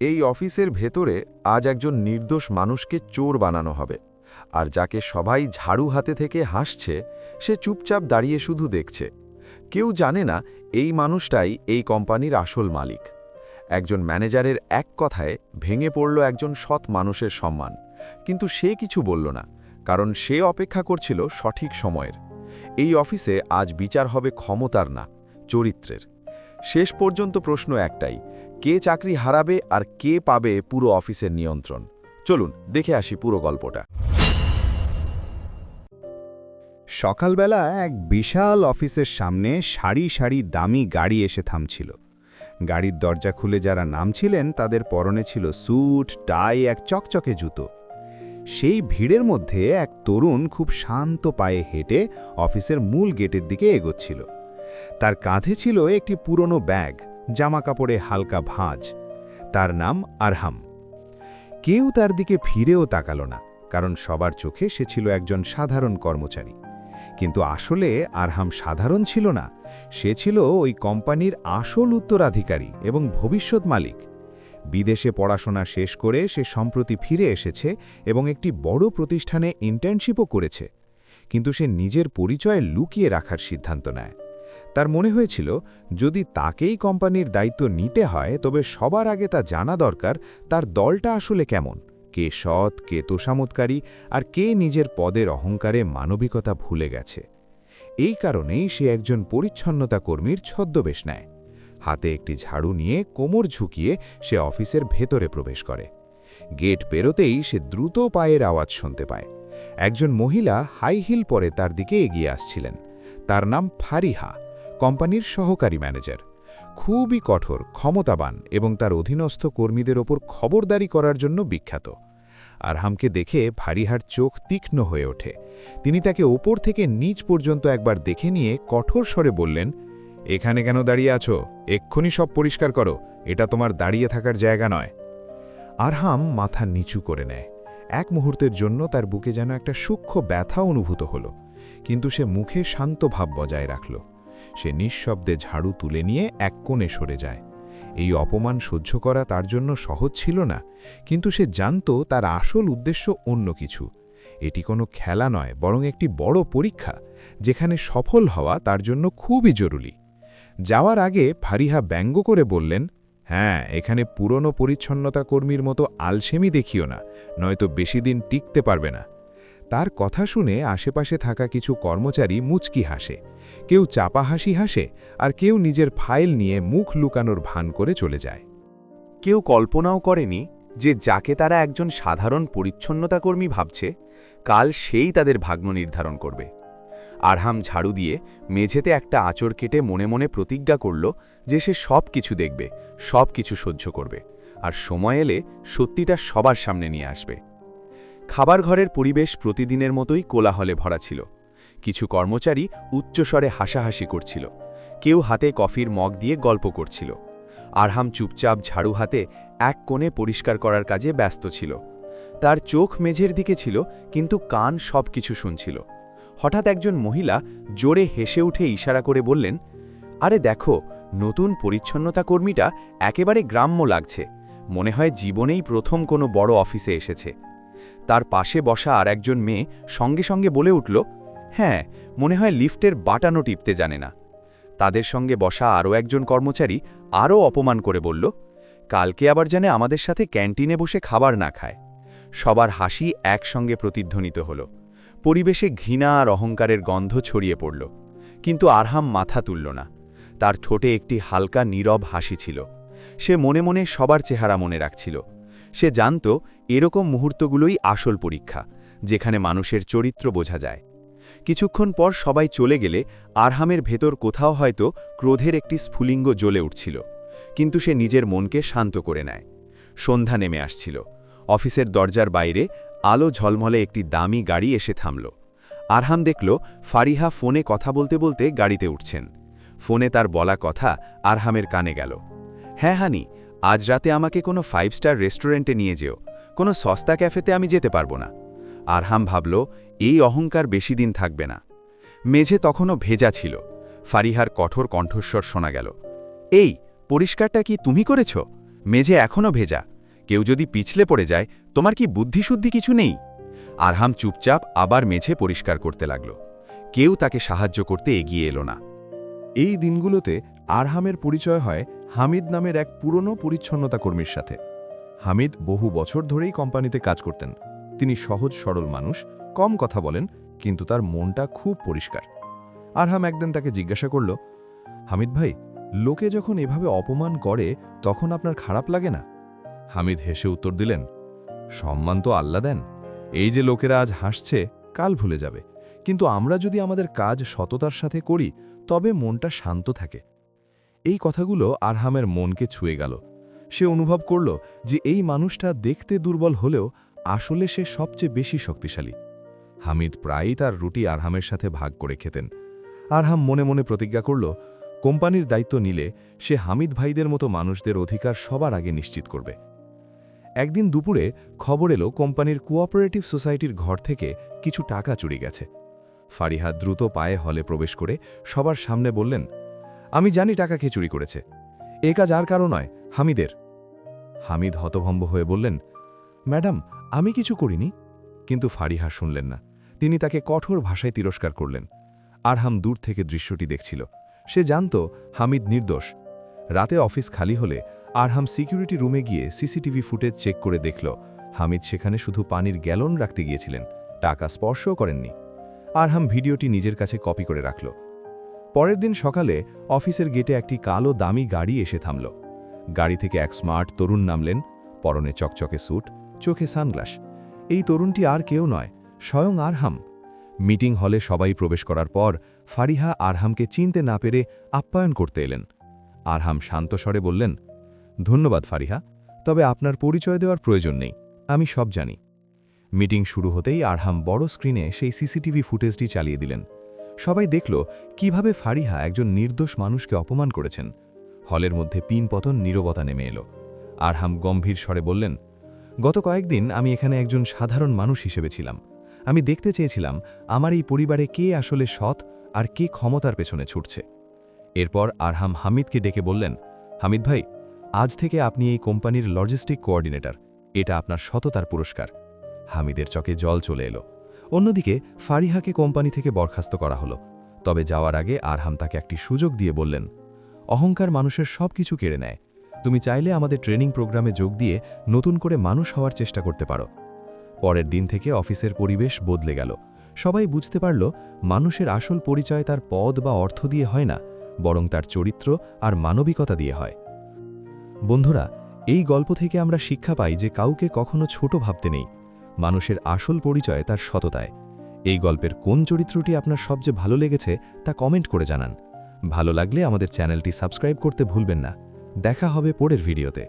এই অফিসের ভেতরে আজ একজন নির্দোষ মানুষকে চোর বানানো হবে, আর যাকে সবাই ঝাড়ু হাতে থেকে হাসছে সে চুপচাপ দাঁড়িয়ে শুধু দেখছে। কেউ জানে না এই মানুষটাই এই কোম্পানির আসল মালিক। একজন ম্যানেজারের এক কথায় ভেঙে পড়ল একজন সৎ মানুষের সম্মান, কিন্তু সে কিছু বলল না, কারণ সে অপেক্ষা করছিল সঠিক সময়ের। এই অফিসে আজ বিচার হবে ক্ষমতার না, চরিত্রের। শেষ পর্যন্ত প্রশ্ন একটাই, কে চাকরি হারাবে আর কে পাবে পুরো অফিসের নিয়ন্ত্রণ। চলুন দেখে আসি পুরো গল্পটা। সকালবেলা এক বিশাল অফিসের সামনে সারি সারি দামি গাড়ি এসে থামছিল। গাড়ির দরজা খুলে যারা নামছিলেন তাদের পরনে ছিল স্যুট, টাই, এক চকচকে জুতো। সেই ভিড়ের মধ্যে এক তরুণ খুব শান্ত পায়ে হেঁটে অফিসের মূল গেটের দিকে এগোচ্ছিল। তার কাঁধে ছিল একটি পুরনো ব্যাগ, জামাকাপড়ে হালকা ভাঁজ। তার নাম আরহাম। কেউ তার দিকে ফিরেও তাকালো না, কারণ সবার চোখে সে ছিল একজন সাধারণ কর্মচারী। কিন্তু আসলে আরহাম সাধারণ ছিল না, সে ছিল ওই কোম্পানির আসল উত্তরাধিকারী এবং ভবিষ্যৎ মালিক। বিদেশে পড়াশোনা শেষ করে সে সম্প্রতি ফিরে এসেছে এবং একটি বড় প্রতিষ্ঠানে ইন্টার্নশিপও করেছে। কিন্তু সে নিজের পরিচয় লুকিয়ে রাখার সিদ্ধান্ত নেয়। তার মনে হয়েছিল যদি তাকেই কোম্পানির দায়িত্ব নিতে হয় তবে সবার আগে তা জানা দরকার তার দলটা আসলে কেমন, কে সৎ, কে তোষামতকারী, আর কে নিজের পদের অহংকারে মানবিকতা ভুলে গেছে। এই কারণেই সে একজন পরিচ্ছন্নতা কর্মীর ছদ্মবেশ নেয়। হাতে একটি ঝাড়ু নিয়ে কোমর ঝুঁকিয়ে সে অফিসের ভেতরে প্রবেশ করে। গেট পেরোতেই সে দ্রুত পায়ের আওয়াজ শুনতে পায়। একজন মহিলা হাই হিল পরে তার দিকে এগিয়ে আসছিলেন। তার নাম ফারিহা, কোম্পানির সহকারী ম্যানেজার। খুবই কঠোর, ক্ষমতাবান এবং তার অধীনস্থ কর্মীদের ওপর খবরদারি করার জন্য বিখ্যাত। আরহামকে দেখে ফারিহার চোখ তীক্ষ্ণ হয়ে ওঠে। তিনি তাকে ওপর থেকে নিচ পর্যন্ত একবার দেখে নিয়ে কঠোর স্বরে বললেন, এখানে কেন দাঁড়িয়ে আছো? এক্ষুনি সব পরিষ্কার করো, এটা তোমার দাঁড়িয়ে থাকার জায়গা নয়। আরহাম মাথা নিচু করে নেয়। এক মুহূর্তের জন্য তার বুকে যেন একটা সূক্ষ্ম ব্যথা অনুভূত হলো, কিন্তু সে মুখে শান্ত ভাব বজায় রাখল। সে নিঃশব্দে ঝাড়ু তুলে নিয়ে এক কোণে সরে যায়। এই অপমান সহ্য করা তার জন্য সহজ ছিল না, কিন্তু সে জানত তার আসল উদ্দেশ্য অন্য কিছু। এটি কোনো খেলা নয়, বরং একটি বড় পরীক্ষা, যেখানে সফল হওয়া তার জন্য খুবই জরুরি। যাওয়ার আগে ফারিহা ব্যঙ্গ করে বললেন, হ্যাঁ, এখানে পুরনো পরিচ্ছন্নতা কর্মীর মতো আলসেমি দেখিও না, নয়তো বেশি দিন টিকতে পারবে না। তার কথা শুনে আশেপাশে থাকা কিছু কর্মচারী মুচকি হাসে, কেউ চাপা হাসি হাসে, আর কেউ নিজের ফাইল নিয়ে মুখ লুকানোর ভান করে চলে যায়। কেউ কল্পনাও করেনি যে যাকে তারা একজন সাধারণ পরিচ্ছন্নতা কর্মী ভাবছে, কাল সেই তাদের ভাগ্য নির্ধারণ করবে। আরহাম ঝাড়ু দিয়ে মেঝেতে একটা আঁচড় কেটে মনে মনে প্রতিজ্ঞা করল যে সে সব কিছু দেখবে, সব কিছু সহ্য করবে, আর সময় এলে সত্যিটা সবার সামনে নিয়ে আসবে। খাবার ঘরের পরিবেশ প্রতিদিনের মতোই কোলাহলে ভরা ছিল। কিছু কর্মচারী উচ্চস্বরে হাসাহাসি করছিল, কেউ হাতে কফির মগ দিয়ে গল্প করছিল। আরহাম চুপচাপ ঝাড়ু হাতে এক কোণে পরিষ্কার করার কাজে ব্যস্ত ছিল। তার চোখ মেঝের দিকে ছিল, কিন্তু কান সব কিছু শুনছিল। হঠাৎ একজন মহিলা জোরে হেসে উঠে ইশারা করে বললেন, আরে দেখো, নতুন পরিচ্ছন্নতা কর্মীটা একেবারে গ্রাম্য লাগছে, মনে হয় জীবনেই প্রথম কোনো বড় অফিসে এসেছে। তার পাশে বসা আর একজন মেয়ে সঙ্গে সঙ্গে বলে উঠল, হ্যাঁ, মনে হয় লিফটের বাটনও টিপতে জানে না। তাদের সঙ্গে বসা আরও একজন কর্মচারী আরও অপমান করে বলল, কালকে আবার জানে আমাদের সাথে ক্যান্টিনে বসে খাবার না খায়। সবার হাসি একসঙ্গে প্রতিধ্বনিত হল। পরিবেশে ঘৃণা আর অহংকারের গন্ধ ছড়িয়ে পড়ল, কিন্তু আরহাম মাথা তুলল না। তার ঠোঁটে একটি হালকা নীরব হাসি ছিল। সে মনে মনে সবার চেহারা মনে রাখছিল। সে জানত এরকম মুহূর্তগুলোই আসল পরীক্ষা, যেখানে মানুষের চরিত্র বোঝা যায়। কিছুক্ষণ পর সবাই চলে গেলে আরহামের ভেতর কোথাও হয়তো ক্রোধের একটি স্ফুলিঙ্গ জ্বলে উঠছিল, কিন্তু সে নিজের মনকে শান্ত করে নেয়। সন্ধ্যা নেমে আসছিল। অফিসের দরজার বাইরে আলো ঝলমলে একটি দামি গাড়ি এসে থামল। আরহাম দেখল ফারিহা ফোনে কথা বলতে বলতে গাড়িতে উঠছেন। ফোনে তার বলা কথা আরহামের কানে গেল, হ্যাঁ হানি, আজ রাতে আমাকে কোনো 5 স্টার রেস্টুরেন্টে নিয়ে যেও, কোনো সস্তা ক্যাফেতে আমি যেতে পারবো না। আরহাম ভাবল, এই অহংকার বেশি দিন থাকবে না। মেঝে তখনও ভেজা ছিল। ফারিহার কঠোর কণ্ঠস্বর শোনা গেল, এই পরিষ্কারটা কি তুমি করেছ? মেঝে এখনও ভেজা, কেউ যদি পিছলে পড়ে যায় তোমার কি বুদ্ধিশুদ্ধি কিছু নেই? আরহাম চুপচাপ আবার মেঝে পরিষ্কার করতে লাগল। কেউ তাকে সাহায্য করতে এগিয়ে এলো না। এই দিনগুলোতে আরহামের পরিচয় হয় হামিদ নামের এক পুরনো পরিচ্ছন্নতা কর্মীর সাথে। হামিদ বহু বছর ধরেই কোম্পানিতে কাজ করতেন। তিনি সহজ সরল মানুষ, কম কথা বলেন, কিন্তু তার মনটা খুব পরিষ্কার। আরহাম একদিন তাকে জিজ্ঞাসা করল, হামিদ ভাই, লোকে যখন এভাবে অপমান করে তখন আপনার খারাপ লাগে না? হামিদ হেসে উত্তর দিলেন, সম্মান তো আল্লাহ দেন। এই যে লোকেরা আজ হাসছে, কাল ভুলে যাবে, কিন্তু আমরা যদি আমাদের কাজ সততার সাথে করি তবে মনটা শান্ত থাকে। এই কথাগুলো আরহামের মনকে ছুঁয়ে গেল। সে অনুভব করল যে এই মানুষটা দেখতে দুর্বল হলেও আসলে সে সবচেয়ে বেশি শক্তিশালী। হামিদ প্রায়ই তার রুটি আরহামের সাথে ভাগ করে খেতেন। আরহাম মনে মনে প্রতিজ্ঞা করল, কোম্পানির দায়িত্ব নিলে সে হামিদ ভাইদের মতো মানুষদের অধিকার সবার আগে নিশ্চিত করবে। একদিন দুপুরে খবর এলো কোম্পানির কোঅপারেটিভ সোসাইটির ঘর থেকে কিছু টাকা চুরি গেছে। ফারিহা দ্রুত পায়ে হলে প্রবেশ করে সবার সামনে বললেন, আমি জানি টাকা কে চুরি করেছে। এ কাজ আর কারো নয়, হামিদের। হামিদ হতভম্ব হয়ে বললেন, ম্যাডাম, আমি কিছু করিনি। কিন্তু ফারিহা শুনলেন না। তিনি তাকে কঠোর ভাষায় তিরস্কার করলেন। আরহাম দূর থেকে দৃশ্যটি দেখছিল। সে জানত হামিদ নির্দোষ। রাতে অফিস খালি হলে আরহাম সিকিউরিটি রুমে গিয়ে সিসিটিভি ফুটেজ চেক করে দেখল হামিদ সেখানে শুধু পানির গ্যালন রাখতে গিয়েছিলেন, টাকা স্পর্শও করেননি। আরহাম ভিডিওটি নিজের কাছে কপি করে রাখল। পরের দিন সকালে অফিসের গেটে একটি কালো দামি গাড়ি এসে থামল। গাড়ি থেকে এক স্মার্ট তরুণ নামলেন, পরনে চকচকে স্যুট, চোখে সানগ্লাস। এই তরুণটি আর কেউ নয়, স্বয়ং আরহাম। মিটিং হলে সবাই প্রবেশ করার পর ফারিহা আরহামকে চিনতে না পেরে আপ্যায়ন করতে এলেন। আরহাম শান্ত স্বরে বললেন, ধন্যবাদ ফারিহা, তবে আপনার পরিচয় দেওয়ার প্রয়োজন নেই, আমি সব জানি। মিটিং শুরু হতেই আরহাম বড় স্ক্রিনে সেই সিসিটিভি ফুটেজটি চালিয়ে দিলেন। সবাই দেখল কিভাবে ফারিহা একজন নির্দোষ মানুষকে অপমান করেছেন। হলের মধ্যে পিনপতন নীরবতা নেমে এলো। আরহাম গম্ভীর স্বরে বললেন, গত কয়েকদিন আমি এখানে একজন সাধারণ মানুষ হিসেবে ছিলাম। আমি দেখতে চেয়েছিলাম আমার এই পরিবারে কে আসলে সৎ আর কে ক্ষমতার পেছনে ছুটছে। এরপর আরহাম হামিদকে ডেকে বললেন, হামিদ ভাই, আজ থেকে আপনি এই কোম্পানির লজিস্টিক কোঅর্ডিনেটর। এটা আপনার সততার পুরস্কার। হামিদের চোখে জল চলে এলো। অন্যদিকে ফারিহাকে কোম্পানি থেকে বরখাস্ত করা হলো। তবে যাওয়ার আগে আরহাম তাকে একটি সুযোগ দিয়ে বললেন, অহংকার মানুষের সব কিছু কেড়ে নেয়। তুমি চাইলে আমাদের ট্রেনিং প্রোগ্রামে যোগ দিয়ে নতুন করে মানুষ হওয়ার চেষ্টা করতে পারো। পরের দিন থেকে অফিসের পরিবেশ বদলে গেল। সবাই বুঝতে পারল মানুষের আসল পরিচয় তার পদ বা অর্থ দিয়ে হয় না, বরং তার চরিত্র আর মানবিকতা দিয়ে হয়। বন্ধুরা, এই গল্প থেকে আমরা শিক্ষা পাই যে কাউকে কখনো ছোট ভাবতে নেই। মানুষের আসল পরিচয় তার সততায়। এই গল্পের কোন চরিত্রটি আপনার সবচেয়ে ভালো লেগেছে তা কমেন্ট করে জানান। ভালো লাগলে আমাদের চ্যানেলটি সাবস্ক্রাইব করতে ভুলবেন না। দেখা হবে পরের ভিডিওতে।